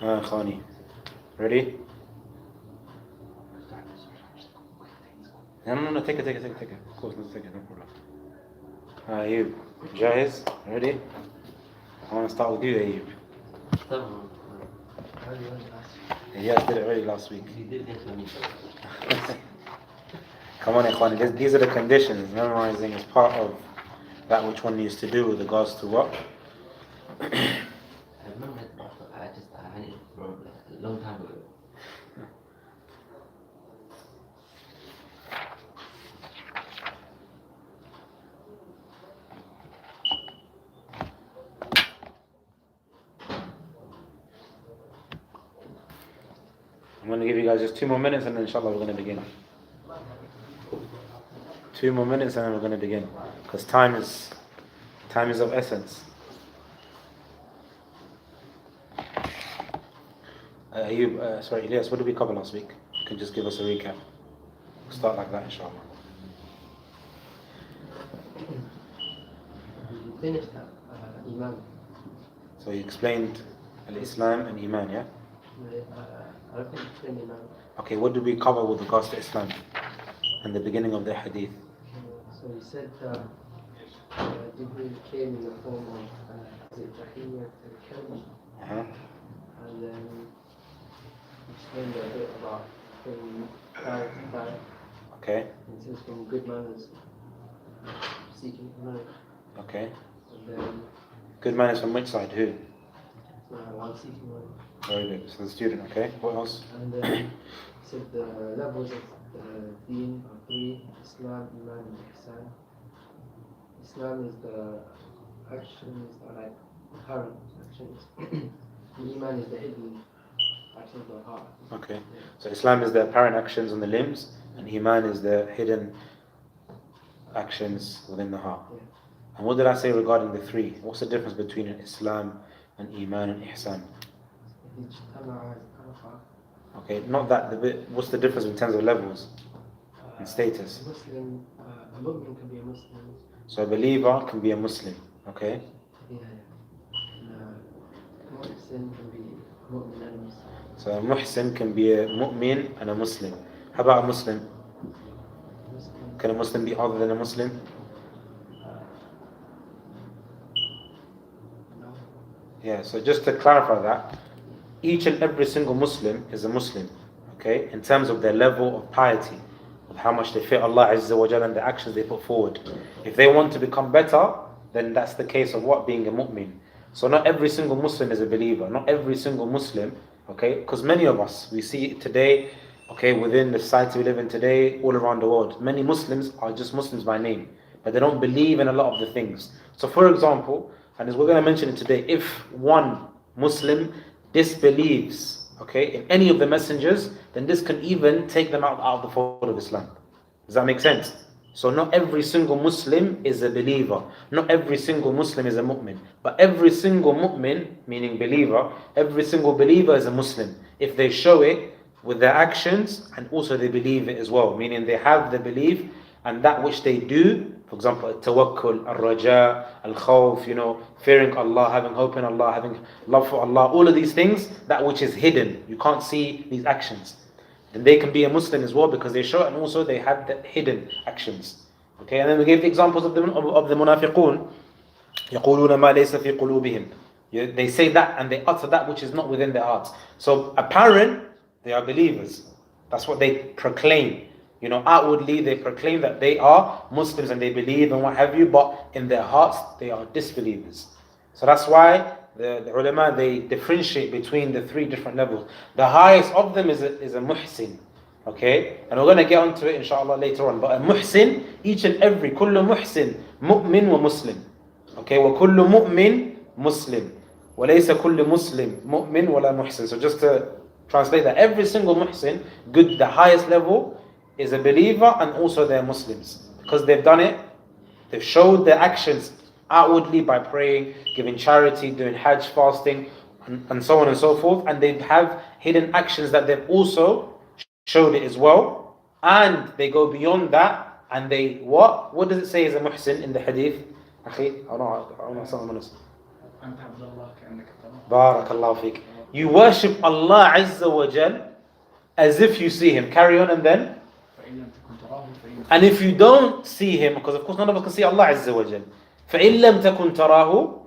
Khani. Ready? No, take it. Of course, let's take it, no problem. Ayub, Jahiz, ready? I want to start with you, Ayub. Yes, did it already last week. Come on, Ikhwani, these are the conditions. Memorizing is part of that which one needs to do with regards to what? I remember it, but I had it from a long time ago. I'm going to give you guys just 2 more minutes and then inshallah we're going to begin. 2 more minutes and then we're going to begin. Because time is of essence. Sorry, Elias, what did we cover last week? You can just give us a recap. We'll start like that inshallah. You finished that, Imam. So you explained Islam and Iman, yeah? I don't think you explained Imam. Okay, what did we cover with regards to Islam and the beginning of the Hadeeth? So you said Jibreel came in the form of Tahiyya al-Kalb, and then you explained a bit about from prayer to prayer. Okay. And it says from good manners, seeking knowledge. Okay. And then Good manners from which side? Who? one seeking knowledge. Very good. So the student, okay. What else? And then it said the levels of the deen are 3: Islam, Iman, and Ihsan. Islam is the actions are like apparent actions. Iman is the hidden actions of the heart. Okay. Yeah. So Islam is the apparent actions on the limbs, and Iman is the hidden actions within the heart. Yeah. And what did I say regarding the 3? What's the difference between Islam and Iman and Ihsan? Okay, not that the bit. What's the difference in terms of levels and status? A Muslim can be a Muslim. So a believer can be a Muslim. Okay. Yeah. And Muhsin can be a Mu'min and a Muslim. So a Muhsin can be a Mu'min and a Muslim. How about a Muslim? Can a Muslim be other than a Muslim? No. Yeah, so just to clarify that, each and every single Muslim is a Muslim, okay, in terms of their level of piety, of how much they fear Allah Azza wa Jalla and the actions they put forward. If they want to become better, then that's the case of what? Being a mu'min. So not every single Muslim is a believer, not every single Muslim, okay, because many of us, we see it today, okay, within the society we live in today, all around the world, many Muslims are just Muslims by name, but they don't believe in a lot of the things. So for example, and as we're going to mention it today, if one Muslim disbelieves, okay, in any of the messengers, then this can even take them out of the fold of Islam. Does that make sense? So not every single Muslim is a believer. Not every single Muslim is a mu'min. But every single mu'min, meaning believer, every single believer is a Muslim. If they show it with their actions and also they believe it as well, meaning they have the belief and that which they do, for example, tawakkul, al-raja, al-khawf, fearing Allah, having hope in Allah, having love for Allah, all of these things, that which is hidden. You can't see these actions. Then they can be a Muslim as well because they show it and also they have the hidden actions. Okay, and then we gave the examples of the munafiqun. يَقُولُونَ مَا لَيْسَ فِي قُلُوبِهِمْ. They say that and they utter that which is not within their hearts. So apparent, they are believers. That's what they proclaim. Outwardly they proclaim that they are Muslims and they believe and what have you, but in their hearts they are disbelievers. So that's why the ulama, they differentiate between the 3 different levels. The highest of them is a muhsin. Okay? And we're going to get onto it inshallah later on. But a muhsin, each and every, kullu muhsin, mu'min wa muslim. Okay? Wa kullu mu'min, muslim. Wa laysa kullu muslim, mu'min wa la muhsin. So just to translate that, every single muhsin, good, the highest level, is a believer and also they're Muslims. Because they've done it, they've showed their actions outwardly by praying, giving charity, doing hajj, fasting, and so on and so forth. And they have hidden actions that they've also showed it as well. And they go beyond that and they, what? What does it say as a muhsin in the hadith? Akhi, I don't know someone else. Barakallahu feek. You worship Allah Azza wa Jal as if you see Him. Carry on and then. And if you don't see Him, because of course none of us can see Allah Azza wa Jal. فَإِن لَمْ تَكُنْ تَرَاهُ.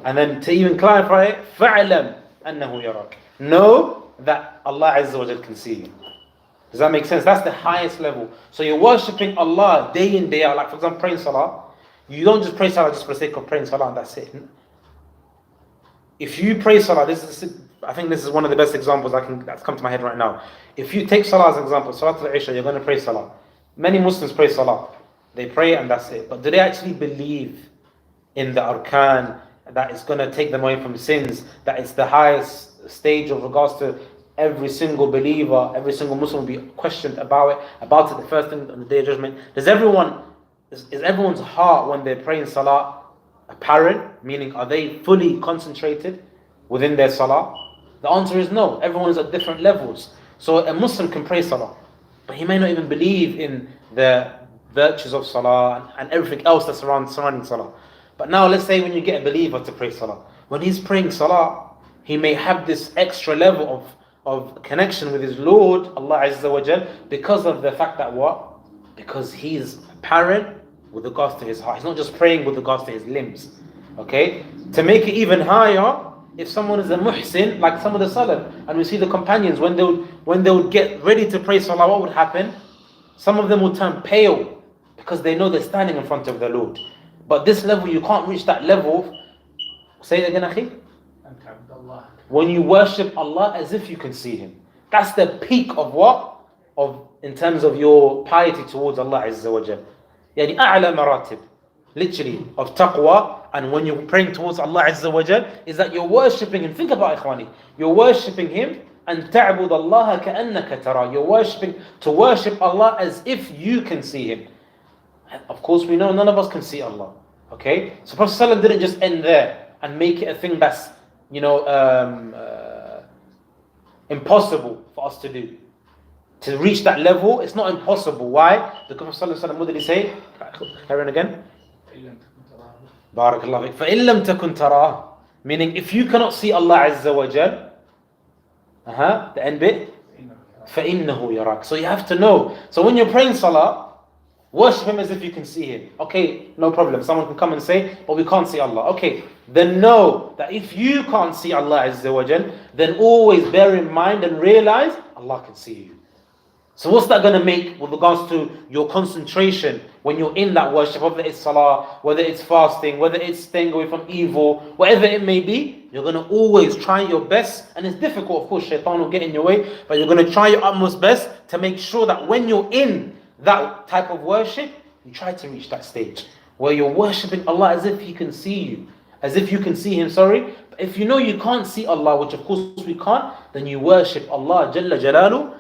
And then to even clarify it, فَعْلَمْ أَنَّهُ يَرَاكَ. Know that Allah Azza wa Jal can see you. Does that make sense? That's the highest level. So you're worshipping Allah day in, day out. Like for example, praying salah. You don't just pray salah just for the sake of praying salah and that's it. If you pray salah, I think this is one of the best examples that's come to my head right now. If you take salah as an example, salah al-Isha, you're going to pray salah. Many Muslims pray salah. They pray and that's it. But do they actually believe in the arkan, that it's going to take them away from sins, that it's the highest stage of regards to every single believer, every single Muslim will be questioned about it the first thing on the Day of Judgment? Is everyone's heart when they're praying salah apparent? Meaning, are they fully concentrated within their salah? The answer is no. Everyone is at different levels. So a Muslim can pray salah, but he may not even believe in the virtues of salah and everything else that's surrounding salah. But now let's say when you get a believer to pray salah, when he's praying salah, he may have this extra level of connection with his Lord, Allah Azza wa Jal, because of the fact that what? Because he's apparent with regards to his heart. He's not just praying with regards to his limbs. Okay? To make it even higher, if someone is a muhsin, like some of the salaf, and we see the companions, when they would get ready to pray salah, what would happen? Some of them would turn pale, because they know they're standing in front of the Lord. But this level, you can't reach that level. Say it again, akhi. When you worship Allah as if you can see Him. That's the peak of what? In terms of your piety towards Allah Azza wa Jal. Yani a'la maratib. Literally, of taqwa. And when you're praying towards Allah Azza wa Jal, is that you're worshipping Him. Think about it, ikhwani. You're worshipping Him. And ta'bud Allah ka'annaka tara. You're worshipping, to worship Allah as if you can see Him. And of course, we know none of us can see Allah. Okay? So Prophet ﷺ didn't just end there and make it a thing that's impossible for us to do. To reach that level, it's not impossible. Why? Because Prophet ﷺ, what did he say? Carry on again. Barakallahu fik. فَإِن لَمْ تَكُنْ تَرَاهُ. Meaning, if you cannot see Allah Azza wa Jal, the end bit, فَإِنَّهُ يَرَاكَ. So you have to know. So when you're praying salah, worship Him as if you can see Him. Okay, no problem. Someone can come and say, but we can't see Allah. Okay, then know that if you can't see Allah Azza wa Jal, then always bear in mind and realize Allah can see you. So what's that going to make with regards to your concentration when you're in that worship, whether it's salah, whether it's fasting, whether it's staying away from evil, whatever it may be, you're going to always try your best. And it's difficult, of course, shaitan will get in your way, but you're going to try your utmost best to make sure that when you're in that type of worship, you try to reach that stage where you're worshipping Allah as if He can see you, as if you can see Him, sorry. But if you know you can't see Allah, which of course we can't, then you worship Allah Jalla Jalalu,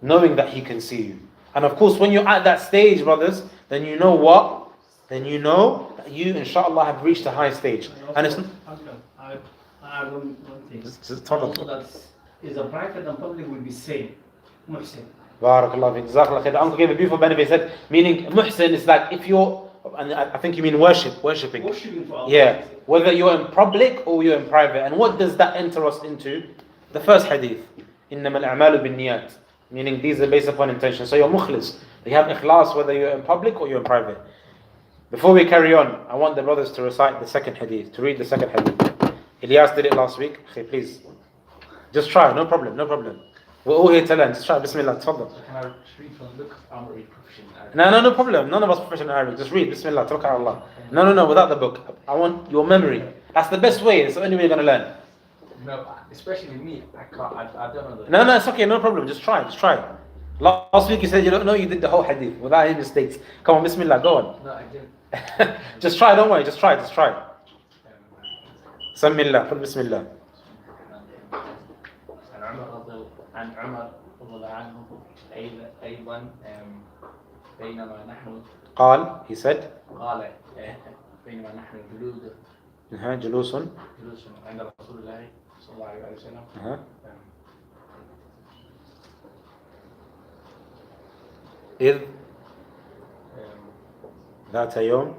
knowing that He can see you. And of course, when you're at that stage, brothers, then you know what? Then you know that you, inshallah, have reached a high stage. And it's I add one thing. Just talk Also, that is a private and public will be same. Muhsin. Barakallah fiik. Jazakallah khair. The uncle gave a beautiful benefit. He said, meaning muhsin is like if you're, and I think you mean worshipping. Worshipping for Allah. Yeah, whether you're in public or you're in private. And what does that enter us into? The first hadith, إِنَّمَا الْأَعْمَالُ بِالنِّيَّاتِ. Meaning these are based upon intention. So you're mukhlis. You have ikhlas whether you're in public or you're in private. Before we carry on, I want the brothers to recite the second hadith, to read the second hadith. Ilyas did it last week. Okay, please. Just try, no problem. We're all here to learn. Just try. Bismillah. Tafadhal. Can I read from the book? I'm already proficient in Arabic. No problem. None of us professional in Arabic. Just read. Bismillah. Tawakkal Allah. No, without the book. I want your memory. That's the best way. It's the only way you're going to learn. No, especially me. I can't. I don't know. No, it's okay. No problem. Just try. Last week you said you don't know. You did the whole hadith without any mistakes. Come on. Bismillah. Go on. No, I didn't. Just try. Don't worry. Just try. Samillah. Bismillah. عن عمر رضي الله عنه أيضا بينما نحن قال, he said, قال بينما نحن جلوس عند رسول الله صلى الله عليه وسلم إذ ذات يوم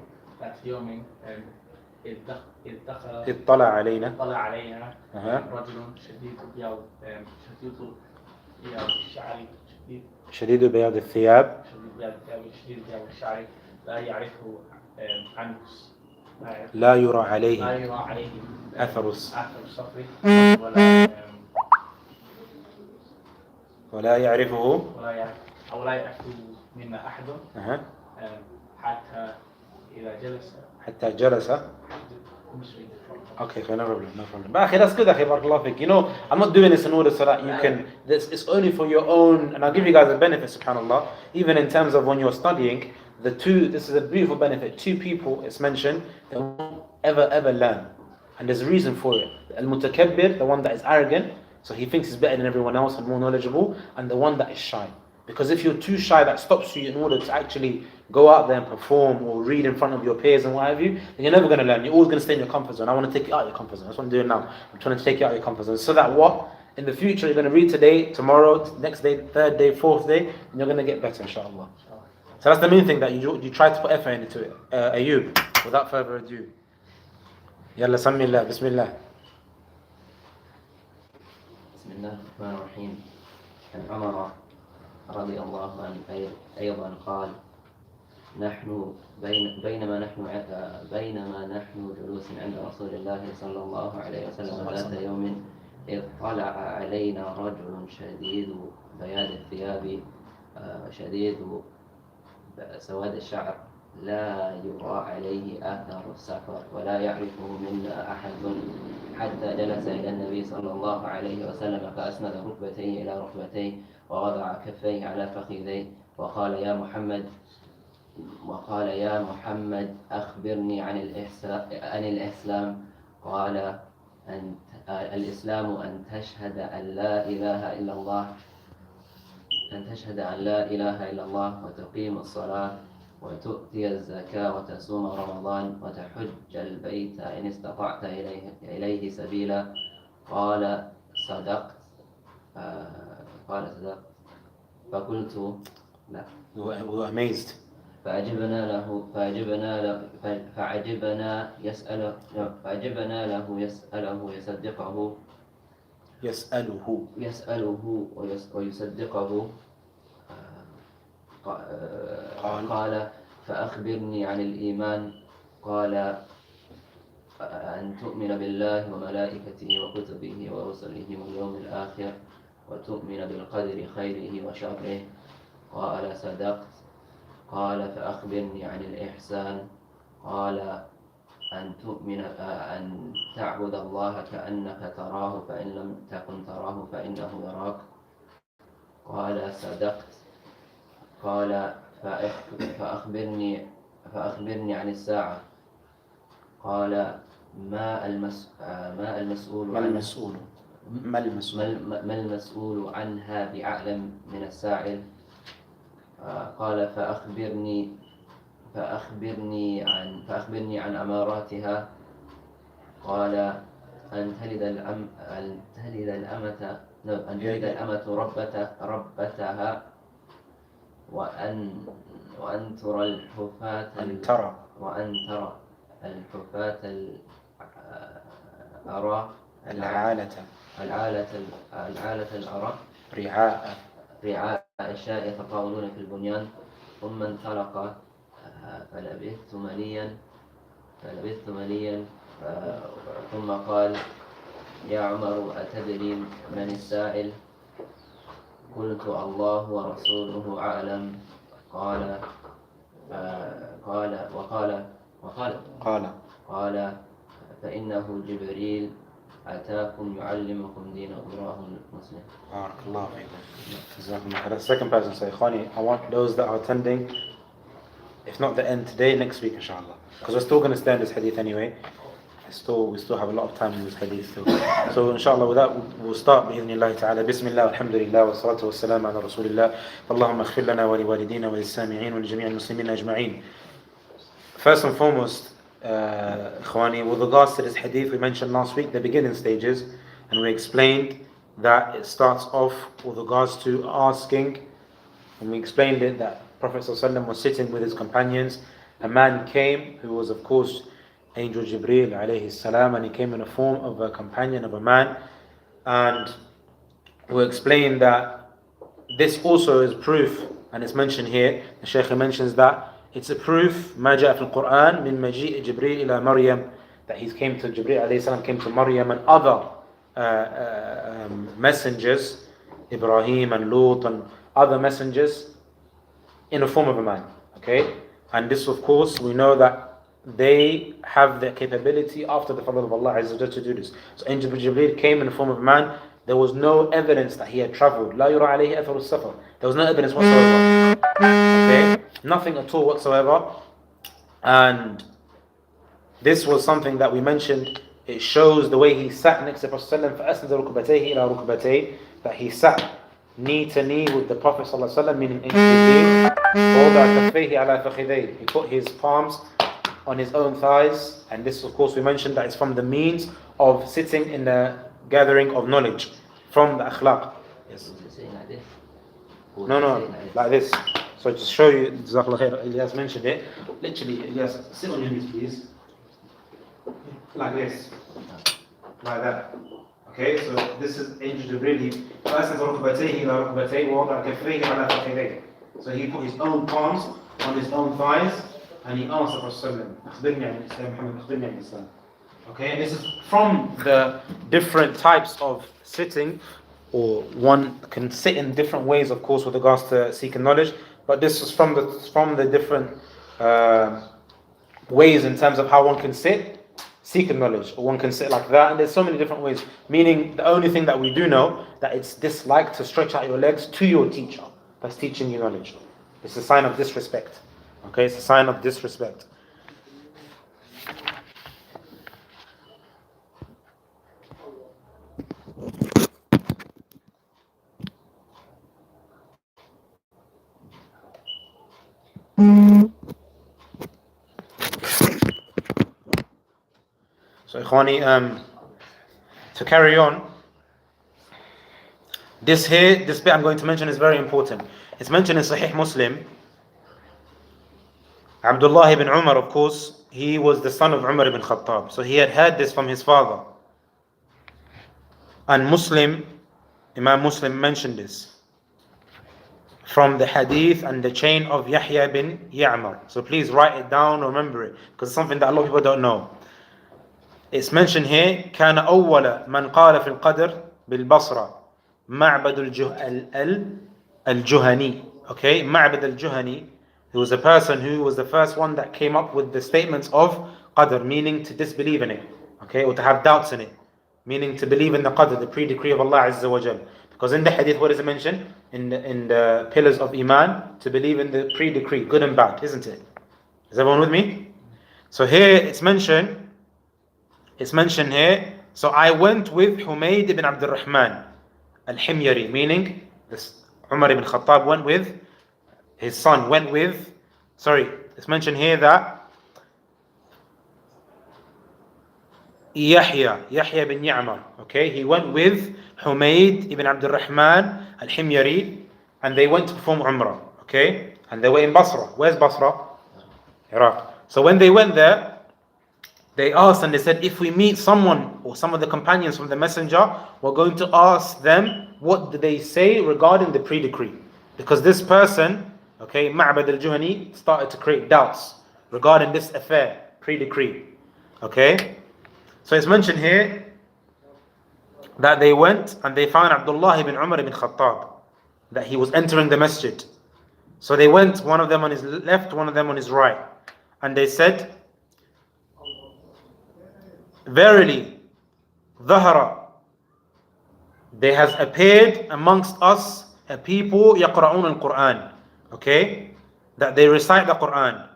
إذ دخل اطلع علينا طلع علينا أها. رجل شديد بياض الشعر شديد بياض الثياب شديد بياض الشعر لا يعرفه عنكس لا يرى لا عليه يرى عليه أثر الصفر ولا يعرفه ولا يعرف منا أحد أها. حتى إذا جلس حتى جلس. Okay, no problem, no problem. But akhi, that's good, akhi, barakallahu fik. You know, I'm not doing this in order so that you can, this is only for your own, and I'll give you guys a benefit, subhanAllah, even in terms of when you're studying, this is a beautiful benefit. Two people, it's mentioned, they won't ever learn. And there's a reason for it. Al-mutakabbir, the one that is arrogant, so he thinks he's better than everyone else and more knowledgeable, and the one that is shy. Because if you're too shy, that stops you in order to actually go out there and perform or read in front of your peers and what have you, then you're never going to learn. You're always going to stay in your comfort zone. I want to take you out of your comfort zone. That's what I'm doing now. I'm trying to take you out of your comfort zone. So that what? In the future, you're going to read today, tomorrow, next day, third day, fourth day, and you're going to get better, inshallah. So that's the main thing, that you try to put effort into it. Ayub, without further ado. Yalla, samillah, bismillah. بسم الله الرحمن الرحيم. عن عمر رضي الله عنه أيضا قال: نحن بينما نحن جلوس عند رسول الله صلى الله عليه وسلم ذات يوم إذ طلع علينا رجل شديد بياض الثياب شديد سواد الشعر لا يرى عليه آثار السفر ولا يعرفه منا أحد حتى جلس إلى النبي صلى الله عليه وسلم فأسند ركبتيه إلى ركبتيه ووضع كفيه على فخذيه وقال يا محمد أخبرني عن الإسلام. قال: الإسلام أن تشهد أن لا إله إلا الله وتقيم الصلاة وتؤتي الزكاة وتصوم رمضان وتحج البيت إن استطعت إليه سبيلا. قال: صدقت. فقلت: لا. We were amazed. فعجبنا له يسأله ويصدقه. قال: فأخبرني عن الإيمان. قال: أن تؤمن بالله وملائكته وكتبه ورسله واليوم الآخر وتؤمن بالقدر خيره وشره. قال: صدقت. قال: فأخبرني عن الإحسان. قال: أن تعبد الله كأنك تراه فإن لم تكن تراه فإنه يراك. قال: صدقت. قال: فأخبرني عن الساعة. قال: ما المسؤول عنها بأعلم من السائل. قال: فأخبرني عن أماراتها. قال: أن تلد الأمة ربتها وأن ترى الحفاة العالة الأرى رعاء الشاء يتطاولون في البنيان. ثم انطلق فلبثت مليا ثم قال: يا عمر أتدري من السائل؟ قلت: الله ورسوله أعلم. قال: فإنه جبريل أتاكم يعلمكم دينكم. رواه مسلم. Barakallahu fikum. The second person say, Khani, I want those that are attending, if not the end today, next week inshallah. Because we're still going to stay in this hadith anyway. We still have a lot of time in this hadith still. So inshallah with that we'll start بإذن ta'ala. Bismillah, alhamdulillah, wa salatu wa salam ala rasulillah. Allahumma aghfir lana wa liwalidina wa lissami'in wa lijami'al muslimin ajma'in. First and foremost, Khwani, with regards to this hadith we mentioned last week, the beginning stages, and we explained that it starts off with regards to asking, and we explained it that Prophet ﷺ was sitting with his companions. A man came who was of course Angel Jibreel alayhi salam, and he came in the form of a companion of a man. And we explained that this also is proof, and it's mentioned here. The Shaykh mentions that it's a proof, ما جاء في القرآن من مجيء جبريل إلى مريم, that he came to Jibreel alayhi salam, came to Maryam and other messengers, Ibrahim and Lut and other messengers, in the form of a man. Okay, and this, of course, we know that they have the capability after the fadl of Allah Azza wa Jalla to do this. So Angel Jibreel came in the form of a man. There was no evidence that he had travelled. لا يرى عليه أثر السفر. There was no evidence whatsoever. Okay, nothing at all whatsoever. And this was something that we mentioned. It shows the way he sat next to the Prophet فأسند ركبتيه إلى ركبتيه, that he sat knee to knee with the Prophet ﷺ, meaning Angel Jibreel. ووضع كفيه على فخذيه. He put his palms on his own thighs, and this, of course, we mentioned that it's from the means of sitting in the gathering of knowledge, from the akhlaq. Yes. Was it saying like this? No, like this. So to show you, Jazakallah khair, Ilyas mentioned it. Literally, Ilyas, sit on your knees, please. Like this. Like that. Okay, so this is Angel Jibreel. So he put his own palms on his own thighs, and he asked the Prophet, okay, and this is from the different types of sitting, or one can sit in different ways, of course, with regards to seeking knowledge, but this is from the different ways in terms of how one can sit seeking knowledge, or one can sit like that, and there's so many different ways, meaning the only thing that we do know, that it's disliked to stretch out your legs to your teacher that's teaching you knowledge. It's a sign of disrespect. Okay, it's a sign of disrespect. So Ikhwani, to carry on, this bit I'm going to mention is very important. It's mentioned in Sahih Muslim. Abdullah ibn Umar, of course, he was the son of Umar ibn Khattab. So he had heard this from his father. And Imam Muslim mentioned this from the hadith and the chain of Yahya bin Ya'mar. So please write it down, remember it, because it's something that a lot of people don't know. It's mentioned here, كان أول من قال في القدر بالبصرة معبد الجهني. Okay, معبد الجهني. He was a person who was the first one that came up with the statements of qadr, meaning to disbelieve in it, okay, or to have doubts in it, meaning to believe in the qadr, the pre-decree of Allah Azza wa Jal. Because in the hadith, what is it mentioned? In the pillars of Iman, to believe in the pre-decree, good and bad, isn't it? Is everyone with me? So here it's mentioned here, so I went with Humayd ibn Abdul Rahman al-Himyari, meaning this Umar ibn Khattab went with his son, it's mentioned here that Yahya bin Ya'mar, okay, he went with Humayd ibn Abdul Rahman al-Himyari, and they went to perform Umrah, okay, and they were in Basra. Where's Basra? Iraq. So when they went there, they asked and they said, if we meet someone or some of the companions from the messenger, we're going to ask them what did they say regarding the pre-decree, because this person, okay, Ma'bad al-Juhani, started to create doubts regarding this affair, pre-decree. Okay? So it's mentioned here that they went and they found Abdullah ibn Umar ibn Khattab, that he was entering the masjid. So they went, one of them on his left, one of them on his right. And they said, verily, ظهر, there has appeared amongst us a people يقرؤون القرآن. Okay, that they recite the Quran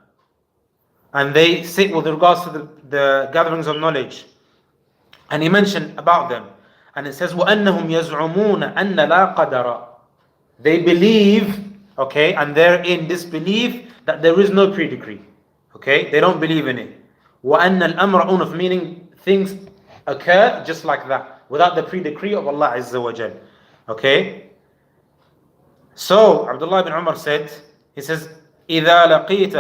and they sit with regards to the gatherings of knowledge. And he mentioned about them, and it says وَأَنَّهُمْ يَزْعُمُونَ أَنَّ لَا قَدَرَ, they believe, okay, and they're in disbelief that there is no pre-decree. Okay, they don't believe in it. وَأَنَّ الْأَمْرَ أُنُفْ, meaning things occur just like that without the pre-decree of Allah Azza wa Jal. Okay. So Abdullah ibn Umar said, he says, إِذَا لَقِيتَ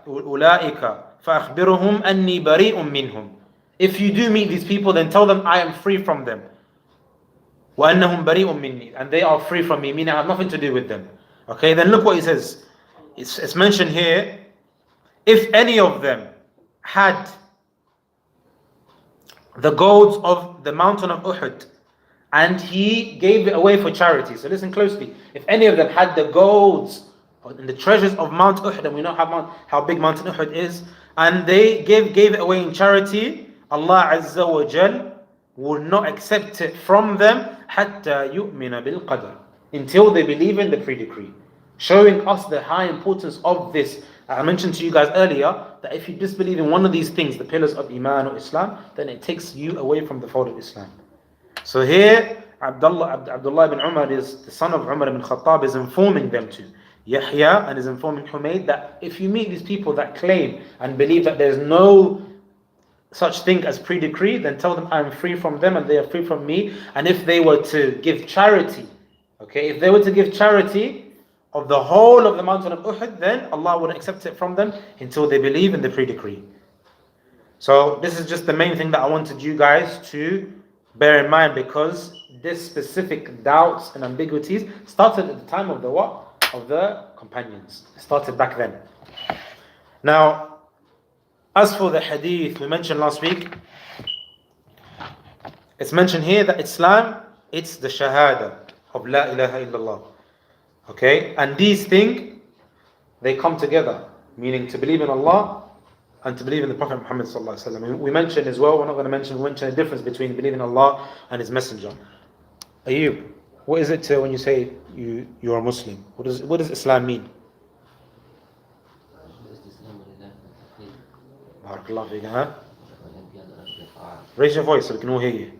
أُولَئِكَ فأخبرهم أني بريء منهم. If you do meet these people, then tell them I am free from them. وأنهم بريء مني, and they are free from me, meaning I have nothing to do with them. Okay, then look what he says. It's mentioned here, if any of them had the gold of the mountain of Uhud, and he gave it away for charity. So listen closely. If any of them had the golds and the treasures of Mount Uhud, and we know how big Mountain Uhud is, and they gave it away in charity, Allah Azza wa Jal will not accept it from them حتى يؤمن بالقدر, until they believe in the pre-decree. Showing us the high importance of this. I mentioned to you guys earlier that if you disbelieve in one of these things, the pillars of Iman or Islam, then it takes you away from the fold of Islam. So here, Abdullah ibn Umar, is the son of Umar ibn Khattab, is informing them to Yahya and is informing Humayd that if you meet these people that claim and believe that there's no such thing as pre-decree, then tell them I'm free from them and they are free from me. And if they were to give charity, okay, if they were to give charity of the whole of the mountain of Uhud, then Allah wouldn't accept it from them until they believe in the pre-decree. So this is just the main thing that I wanted you guys to bear in mind, because this specific doubts and ambiguities started at the time of the what? Of the companions. It started back then. Now, as for the hadith we mentioned last week, it's mentioned here that Islam, it's the shahada of La ilaha illallah. Okay, and these things, they come together, meaning to believe in Allah and to believe in the Prophet Muhammad sallallahu alaihi wasallam. We mentioned as well, we're not going to mention, we mentioned the difference between believing in Allah and His Messenger. Ayub, what is it when you say you're a Muslim? What does Islam mean? Barakallah feek, huh? Raise your voice so we can all hear you.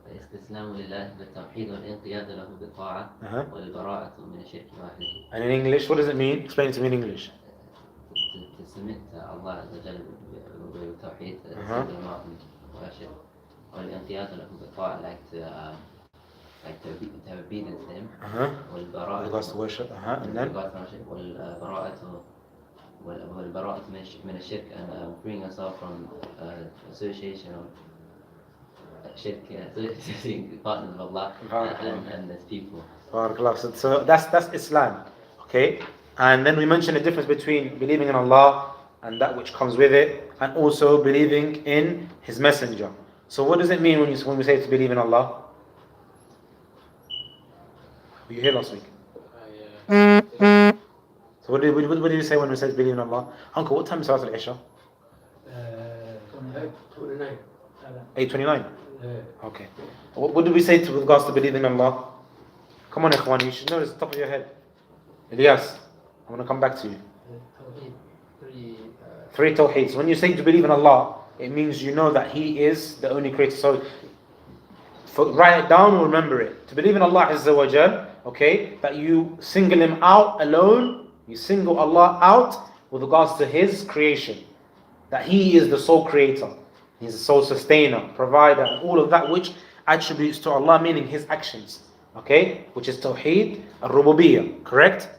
الاستسلام لله بالتوحيد والانقياد له بالطاعة والبراءة من الشرك وأهله. And in English, what does it mean? Explain it to me in English. To submit to Allah Azza wa Jalla بالتوحيد والشرك والانقياد له بالطاعة, like to obedience to Him. والبراءة. Regards to worship. And then. والبراءة من الشرك, and freeing yourself from association of shirk, associating partners of Allah and His people. So that's Islam. Okay, and then we mentioned the difference between believing in Allah and that which comes with it, and also believing in His Messenger. So what does it mean when we say to believe in Allah? Were you here last week? So what did you say when we said believe in Allah? Uncle, what time is Salat al-Isha? 29. 8:29? Okay. What did we say with regards to believing in Allah? Come on, Ikhwan, you should know this at the top of your head. Ilyas, I'm going to come back to you. Three tawheeds. When you say to believe in Allah, it means you know that He is the only creator. So write it down or remember it. To believe in Allah Azza wa Jal, okay, that you single Him out alone. You single Allah out with regards to His creation. That He is the sole creator. He's the sole sustainer, provider, and all of that which attributes to Allah, meaning His actions. Okay? Which is Tawheed al-Rububiyyah. Correct?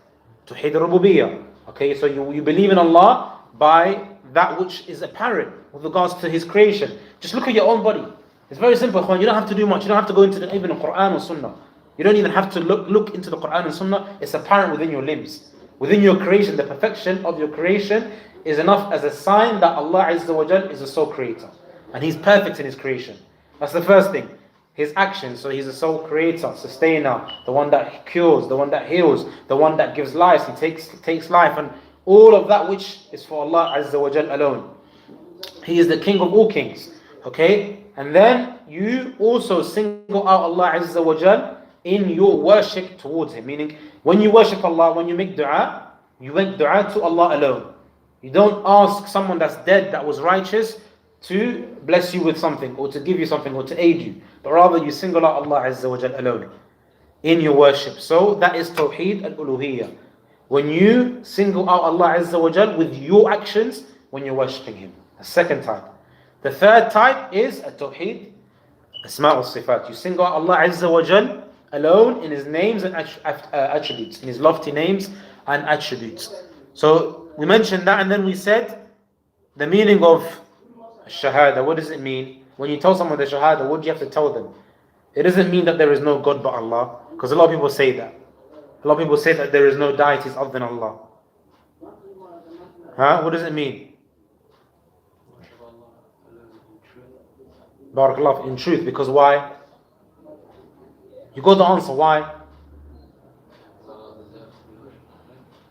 Tawheed al-Rububiyyah. Okay, so you believe in Allah by that which is apparent with regards to His creation. Just look at your own body. It's very simple, Khwan. You don't have to do much. You don't have to go into even the Quran or Sunnah. You don't even have to look into the Quran and Sunnah. It's apparent within your limbs. Within your creation, the perfection of your creation is enough as a sign that Allah Azza wa Jal is the sole creator. And He's perfect in His creation. That's the first thing. His actions, so He's the sole creator, sustainer, the one that cures, the one that heals, the one that gives life, He takes life, and all of that which is for Allah Azza wa Jal alone. He is the King of all kings. Okay? And then you also single out Allah Azza wa Jal in your worship towards Him. Meaning, when you worship Allah, when you make dua, you make dua to Allah alone. You don't ask someone that's dead, that was righteous, to bless you with something, or to give you something, or to aid you. But rather you single out Allah Azza wa Jal alone in your worship. So that is Tawheed al-Uluhiyyah. When you single out Allah Azza wa Jal with your actions when you're worshipping Him. The second type. The third type is a Tawheed Asma' al-Sifat. You single out Allah Azza wa Jal alone in His names and attributes, in His lofty names and attributes. So we mentioned that, and then we said the meaning of Shahada, what does it mean? When you tell someone the Shahada, what do you have to tell them? It doesn't mean that there is no God but Allah, because a lot of people say that. A lot of people say that there is no deities other than Allah. Huh? What does it mean? Barakallah, in truth, because why? You got the answer, why?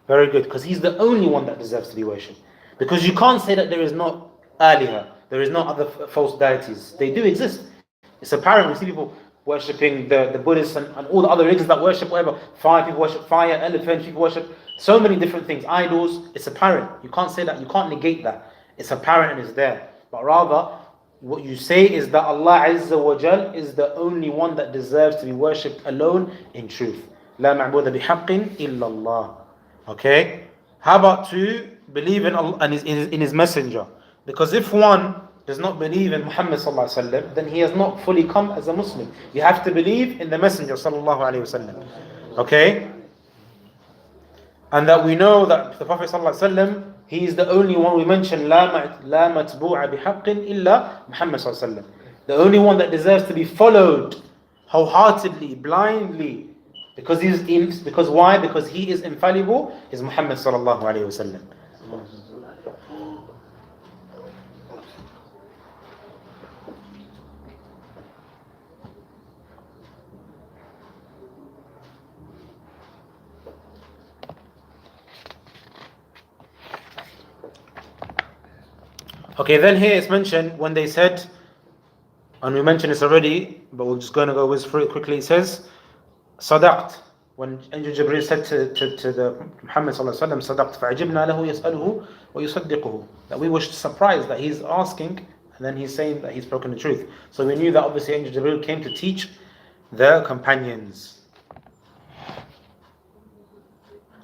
Very good, because He's the only one that deserves to be worshipped. Because you can't say that there is no aliha, there is no other false deities. They do exist. It's apparent. We see people worshipping the Buddhists and all the other religions that worship whatever. Fire, people worship fire, elephants, people worship so many different things. Idols, it's apparent. You can't say that, you can't negate that. It's apparent and it's there. But rather, what you say is that Allah Azza wa Jal is the only one that deserves to be worshipped alone in truth. La ma'buda bihaqqin illa Allah. Okay? How about to believe in Allah and in His Messenger? Because if one does not believe in Muhammad sallallahu alaihi wasallam, then he has not fully come as a Muslim. You have to believe in the Messenger sallallahu alaihi wasallam. Okay? And that we know that the Prophet sallallahu alaihi wasallam, he is the only one we mentioned, la matbu'a bihaqqin illa Muhammad sallallahu alaihi wasallam. The only one that deserves to be followed wholeheartedly, blindly, because why? Because he is infallible, is Muhammad sallallahu alaihi wasallam. Okay, then here it's mentioned when they said, and we mentioned this already, but we're just going to go through it quickly. It says, Sadaqt. When Angel Jibreel said to the Muhammad sallallahu alaihi wasallam, Sadaqt, فَعَجِبْنَا لَهُ يَسْأَلُهُ وَيُصَدِّقُهُ. That we were surprised that he's asking, and then he's saying that he's spoken the truth. So we knew that obviously Angel Jibreel came to teach the companions.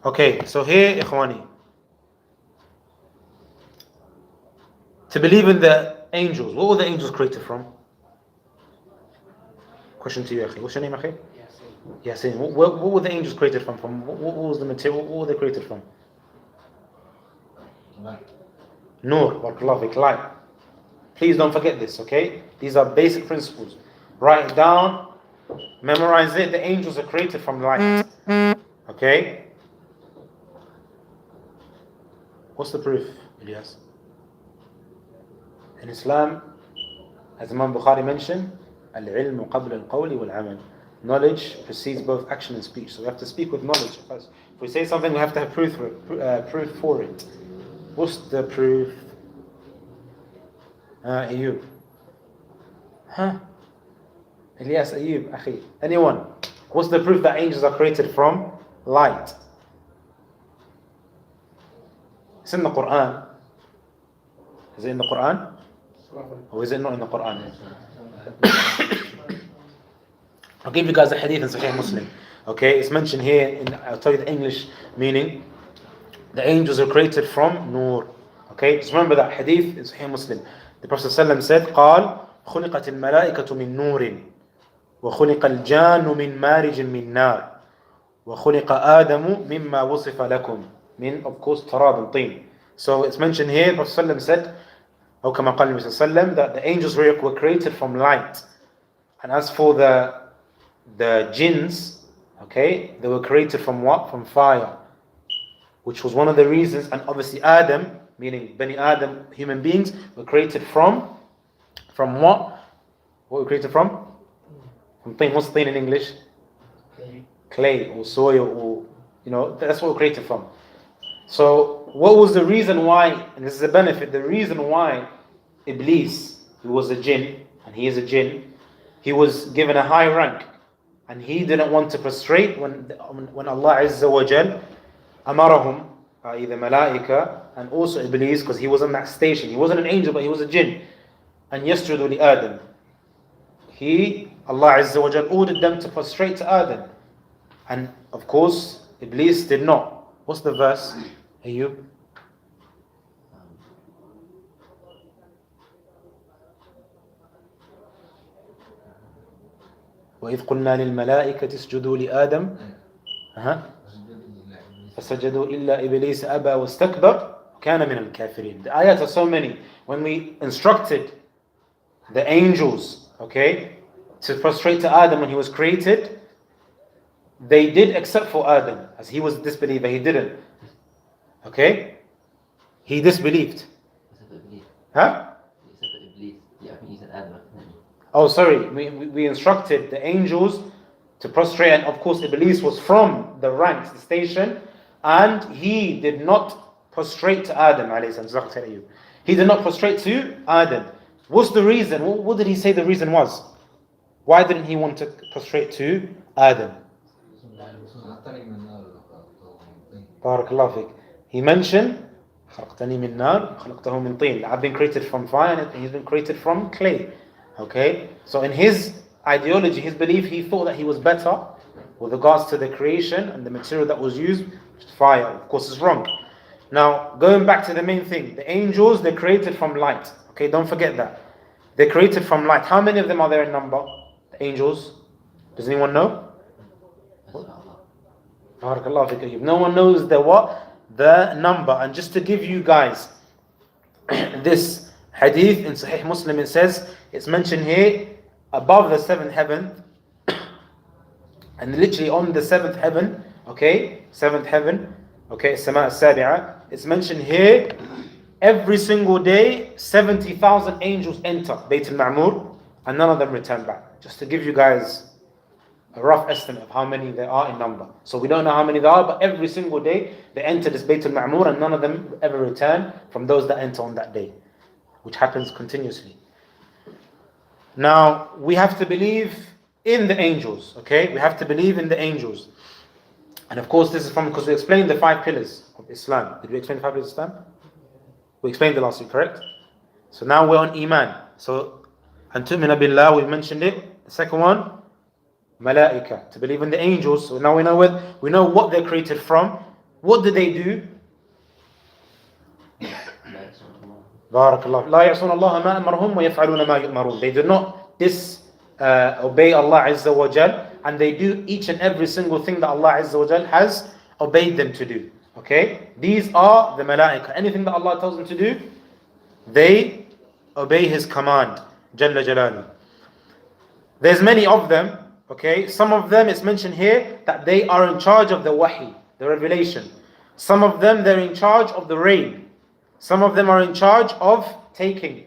Okay, so here, Ikhwani, to believe in the angels, what were the angels created from? Question to you, Akhi. What's your name, Akhi? Yasin. What were the angels created from? What was the material? What were they created from? Nur, barakallahu, light. Please don't forget this, okay? These are basic principles. Write it down, memorize it. The angels are created from light. Okay? What's the proof, Ilyas? In Islam, as Imam Bukhari mentioned, al-ilmu qabla al-qawli wal-amal. Knowledge precedes both action and speech. So we have to speak with knowledge first. If we say something, we have to have proof for it. What's the proof? Ayub. Huh? Ilyas, Ayub, Akhi. Anyone? What's the proof that angels are created from light? It's in the Quran. Is it in the Quran? Or is it not in the Quran? I'll give you guys a hadith in Sahih Muslim. Okay, it's mentioned here, I'll tell you the English meaning. The angels are created from Nur. Okay, just remember that hadith in Sahih Muslim. The Prophet ﷺ said, قال خلقت الملائكة من نور وخلق الجان من مارج من نار وخلق آدم مما وصف لكم من, of course, تراب طين. So it's mentioned here, the Prophet ﷺ said, أو كما قال النبي صلى الله عليه وسلم, that the angels were created from light. And as for the jinns, okay, they were created from what? From fire. Which was one of the reasons, and obviously Adam, meaning Bani Adam, human beings, were created from what? What were created from? From tin. What's tin in English? Clay or soil, or, that's what we're created from. So what was the reason why, and this is a benefit, the reason why Iblis, who was a jinn, and he is a jinn, he was given a high rank, and he didn't want to prostrate when Allah Azza wa Jal amarahum, i.e. the malaika, and also Iblis, because he was on that station. He wasn't an angel, but he was a jinn. And yasjudu li Adam. Allah Azza wa Jal ordered them to prostrate to Adam. And of course, Iblis did not. What's the verse? Ayub? وإذ قلنا للملائكة اسجدوا لآدم فسجدوا إلا إبليس أبى واستكبر. كان من الكافرين. The ayat are so many. When we instructed the angels, okay, to prostrate to Adam when he was created, they did except for Adam, as he was a disbeliever, he didn't. Okay? He disbelieved. Huh? Oh, sorry. We instructed the angels to prostrate, and of course Iblis was from the ranks, the station, and he did not prostrate to Adam. He did not prostrate to Adam. What's the reason? What did he say the reason was? Why didn't he want to prostrate to Adam? Barakallahu fik. He mentioned, خلقتني من نار خلقته من طين. I've been created from fire and he's been created from clay. Okay? So in his ideology, his belief, he thought that he was better with regards to the creation and the material that was used, fire. Of course, it's wrong. Now, going back to the main thing, the angels, they're created from light. Okay, don't forget that. They're created from light. How many of them are there in number? The angels? Does anyone know? No one knows the what? The number. And just to give you guys this hadith in Sahih Muslim, it says, it's mentioned here above the seventh heaven, and literally on the seventh heaven, okay, Sama al-Sabi'ah, it's mentioned here, every single day 70,000 angels enter Bayt al-Ma'mur and none of them return back. Just to give you guys a rough estimate of how many there are in number. So we don't know how many there are, but every single day they enter this Bayt al-Ma'mur and none of them ever return from those that enter on that day, which happens continuously. Now, we have to believe in the angels, okay? We have to believe in the angels. And of course, this is from, because we explained the 5 pillars of Islam. Did we explain the 5 pillars of Islam? We explained the last week, correct? So now we're on Iman. So, and tu'mina billah, we mentioned it. The second one, Malaika, to believe in the angels. So now we know what they're created from. What do they do? Barakallah. لا يعصون الله ما أمرهم ويفعلون ما يؤمرون. They do not disobey Allah Azza wa Jal, and they do each and every single thing that Allah Azza wa Jal has obeyed them to do. Okay? These are the malaika. Anything that Allah tells them to do, they obey His command. Jalla Jalaluhu. There's many of them. Okay? Some of them, it's mentioned here that they are in charge of the wahi, the revelation. Some of them, they're in charge of the rain. Some of them are in charge of taking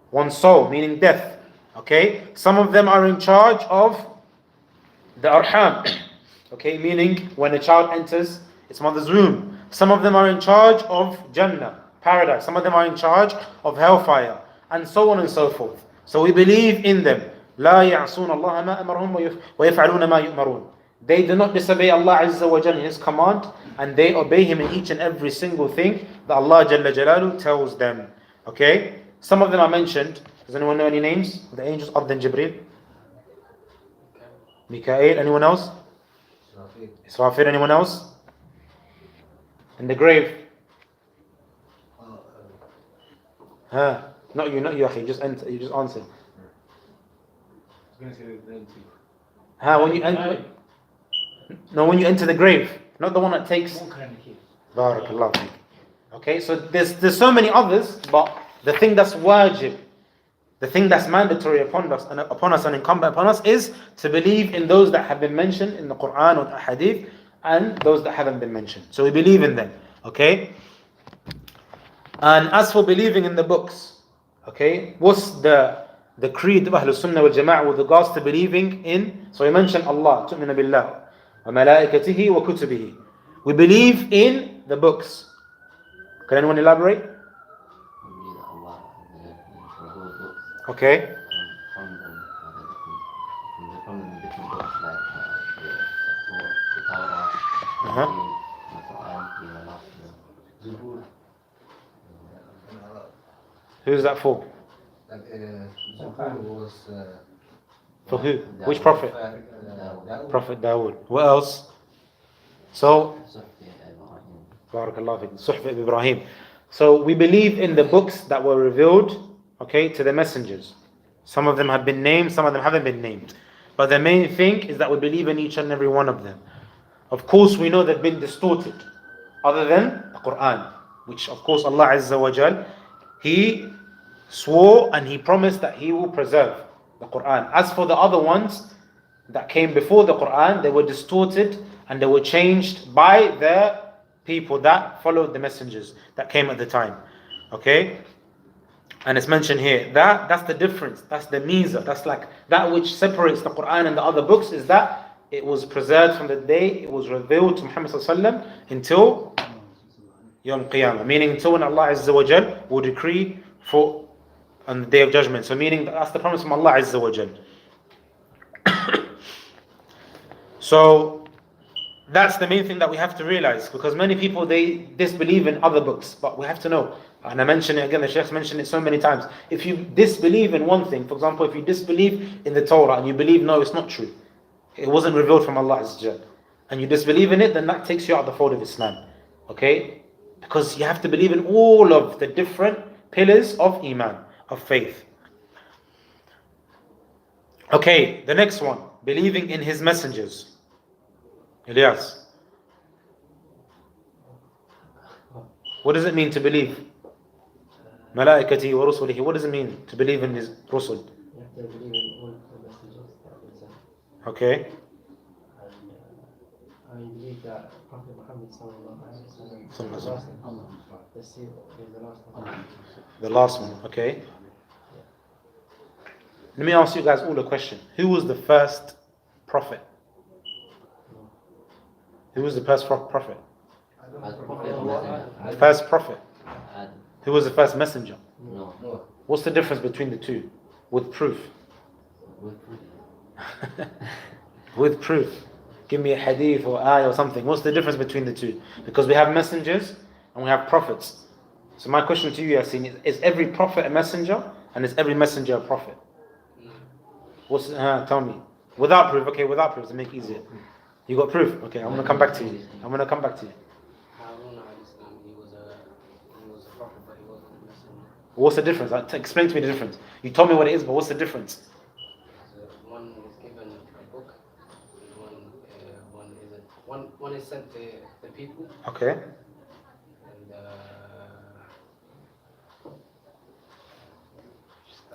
one's soul, meaning death. Okay? Some of them are in charge of the arham. Okay? Meaning when a child enters its mother's womb. Some of them are in charge of Jannah, paradise. Some of them are in charge of hellfire. And so on and so forth. So we believe in them. لا يعصون الله ما أمرهم ويفعلون ما يؤمرون. They do not disobey Allah Azza wa Jalla in His command, and they obey Him in each and every single thing that Allah Jalla Jalalu tells them. Okay? Some of them are mentioned. Does anyone know any names of the angels other than Jibreel? Mikael, anyone else? Israfil, anyone else? In the grave? Not you, Akhi, just enter, you just answered. When you enter the grave, not the one that takes. Barakallah. Okay, so there's so many others, but the thing that's wajib, the thing that's mandatory upon us and incumbent upon us is to believe in those that have been mentioned in the Quran or the Hadeeth, and those that haven't been mentioned. So we believe in them. Okay. And as for believing in the books, okay, what's the creed of Ahlul Sunnah wal Jama'ah with regards to believing in? So we mentioned Allah, tu'mina billah, wa malaikatihi wa kutubihi. We believe in the books. Can anyone elaborate? Okay. From the different books like the Torah, the Quran, Who's that for? Was For who? Which prophet? Prophet Dawood. What else? So, Barakallahu fikum. Suhf Ibrahim. So we believe in the books that were revealed, okay, to the messengers. Some of them have been named, some of them haven't been named. But the main thing is that we believe in each and every one of them. Of course, we know they've been distorted, other than the Quran. which of course Allah Azza wa Jal, He swore and He promised that He will preserve the Quran. As for the other ones that came before the Quran, they were distorted and they were changed by the people that followed the messengers that came at the time. Okay? And it's mentioned here, that's the difference, that's the miza, that's like that which separates the Quran and the other books, is that it was preserved from the day it was revealed to Muhammad sallallahu alaihi wasallam until Yawm Qiyamah, meaning until when Allah Azza wa Jal will decree for on the day of judgment. So meaning that's the promise from Allah Azza wa Jal. So that's the main thing that we have to realize, because many people, they disbelieve in other books, but we have to know, and I mention it again, the Sheikh's mentioned it so many times, if you disbelieve in one thing, for example, if you disbelieve in the Torah and you believe no, it's not true, it wasn't revealed from Allah Azza wa Jal, and you disbelieve in it, then that takes you out of the fold of Islam. Okay? Because you have to believe in all of the different pillars of Iman, of faith. Okay, the next one, believing in His messengers. Ilyas, what does it mean to believe? Malaikati wa rusulihi, what does it mean to believe in His Rusul? You have to believe in all the messengers that were sent. Okay. And I believe that Prophet Muhammad sallallahu alaihi wasallam is the last one. The seal is the last one. The last one, okay. Let me ask you guys all a question. Who was the first prophet? Who was the first prophet? The first prophet. Who was the first messenger? No. What's the difference between the two? With proof. With proof. Give me a hadith or ayah or something. What's the difference between the two? Because we have messengers and we have prophets. So my question to you, Yasin, is every prophet a messenger and is every messenger a prophet? What's tell me. Without proof, okay, without proof to make it easier. You got proof? Okay, I'm gonna come back to you. Harun alayhi salam, he was a prophet, but he wasn't a messenger. What's the difference? Explain to me the difference. You told me what it is, but what's the difference? So one is given a book, and one is sent to the people, Okay. and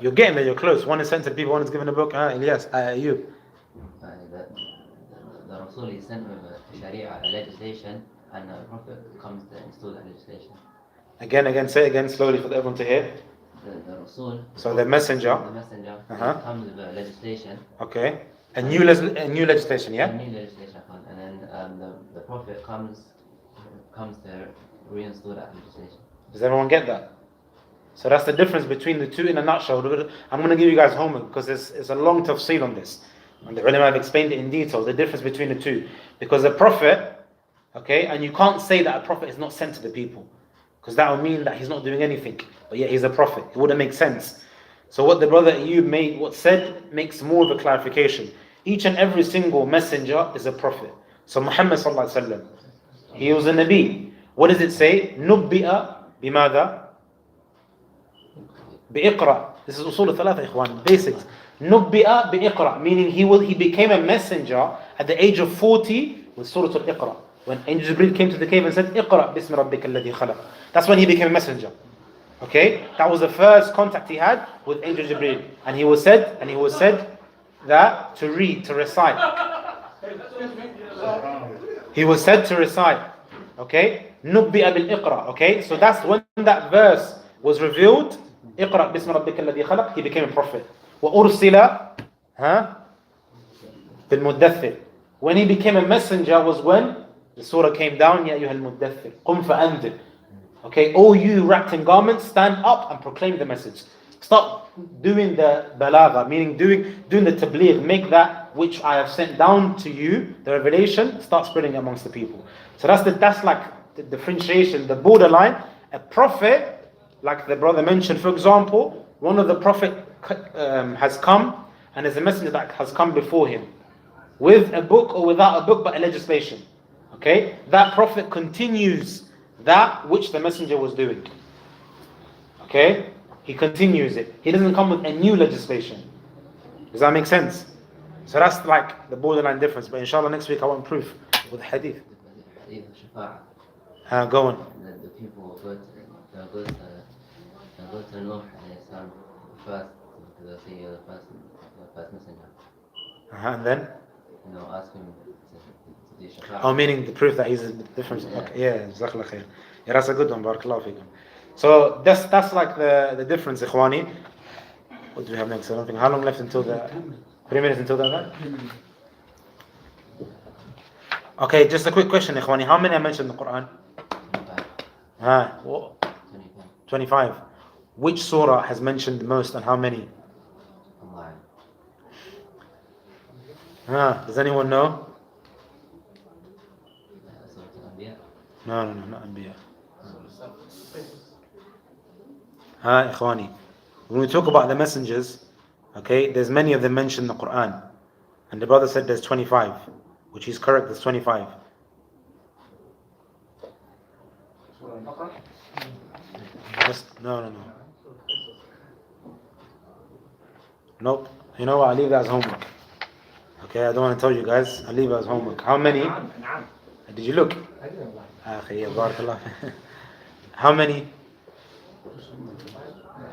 You're getting there, you're close. One is sent to people, one is given a book. Yes, you. The Rasul is sent with a Sharia, a legislation, and the Prophet comes to install that legislation. Again, say it again slowly for everyone to hear. The Rasul, So the messenger. comes with a legislation. Okay. A new legislation, A yeah? new legislation, and then the Prophet comes to reinstall that legislation. Does everyone get that? So that's the difference between the two in a nutshell. I'm going to give you guys homework because it's a long tafseel on this. And the ulama have explained it in detail, the difference between the two. Because a prophet, okay, and you can't say that a prophet is not sent to the people. Because that would mean that he's not doing anything. But yet he's a prophet. It wouldn't make sense. So what the brother said makes more of a clarification. Each and every single messenger is a prophet. So Muhammad sallallahu alaihi wasallam, he was a Nabi. What does it say? Nubbi'a bimada? Bi'iqra. This is usul al-thalatha, ikhwan, basics. Nubbi'a bi'iqra, meaning he became a messenger at the age of 40 with Surah al-Iqra. When Angel Jibreel came to the cave and said, Iqra bismi rabbika alladhi khalaq. That's when he became a messenger. Okay? That was the first contact he had with Angel Jibreel. And he was said that to read, to recite. He was said to recite. Okay? Nubbi'a bil-Iqra. Okay? So that's when that verse was revealed. Iqra bismi rabbika alladhi khalaq. He became a prophet. وَأُرْسِلَ بِالْمُدَّثِّرِ. When he became a messenger was when the surah came down, يَا أَيُّهَا الْمُدَّثِّرِ قُمْ فَأَنذِرْ. Okay, all you wrapped in garments, stand up and proclaim the message. Stop doing the balagha, meaning doing the tabligh. Make that which I have sent down to you, the revelation, start spreading amongst the people. So that's like the differentiation, the borderline. A prophet, like the brother mentioned, for example, one of the prophet has come, and there's a messenger that has come before him with a book or without a book, but a legislation. Okay, that prophet continues that which the messenger was doing. Okay, he continues it. He doesn't come with a new legislation. Does that make sense? So that's like the borderline difference. But inshallah next week I want proof with hadith. Go on. The people will go to Nuh alayhi salam first, because they'll say you're the first messenger. And then? Ask him to do shafa'ah. Oh, meaning the proof that he's a different. Yeah. Okay, yeah, Jazakallah khair. Yeah, that's a good one, Barakallahu feekum. So that's like the difference, Ikhwani. What do we have next? I don't think. How long left until the 3 minutes until the event? Okay, just a quick question, Ikhwani. How many I mentioned in the Quran? 25. Which surah has mentioned the most and how many? Allah. Does anyone know? Surah No, not Anbiya. Ikhwani. When we talk about the messengers, okay, there's many of them mentioned in the Quran. And the brother said there's 25, which is correct, there's 25. No. Nope. You know what? I'll leave that as homework. Okay, I don't want to tell you guys. I'll leave it as homework. How many? Did you look? I didn't like. Okay, yeah, barakallah. How many?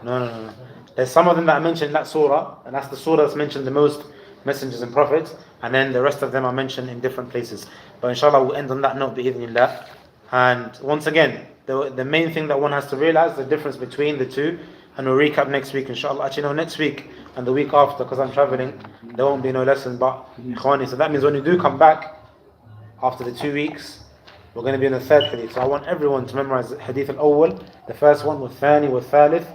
No. There's some of them that I mentioned in that surah, and that's the surah that's mentioned the most messengers and prophets, and then the rest of them are mentioned in different places. But inshallah, we'll end on that note, bi'idhnillah. And once again, the main thing that one has to realize the difference between the two, and we'll recap next week, inshallah. Actually, no, next week and the week after, because I'm traveling, there won't be no lesson. But ikhwani, so that means when you do come back after the 2 weeks, we're going to be in the third hadith. So I want everyone to memorize the hadith al-awwal, the first one, with thani, with thalith,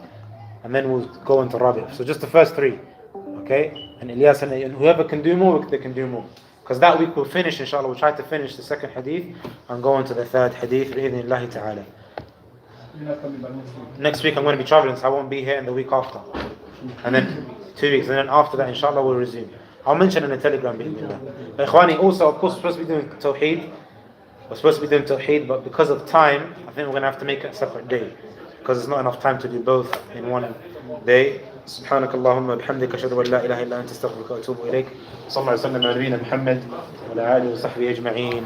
and then we'll go into rabi'. So just the first 3, okay? And Ilyas and whoever can do more, they can do more. Because that week we'll finish, inshallah, we'll try to finish the second hadith and go into the third hadith, bi'idhnillahi ta'ala. You're not coming back next week. Next week I'm going to be traveling, so I won't be here in the week after. And then 2 weeks, and then after that, inshallah, we'll resume. I'll mention in the telegram, bi'idhnillah. But ikhwani, also, of course, we're supposed to be doing tawheed. We're supposed to be doing tawheed, but because of time, I think we're going to have to make it a separate day. Because there's not enough time to do both in one day. سبحانك اللهم وبحمدك أشهد أن لا إله إلا أنت أستغفرك وأتوب إليك صلى الله عليه وسلم على نبينا محمد وعلى آله وصحبه أجمعين.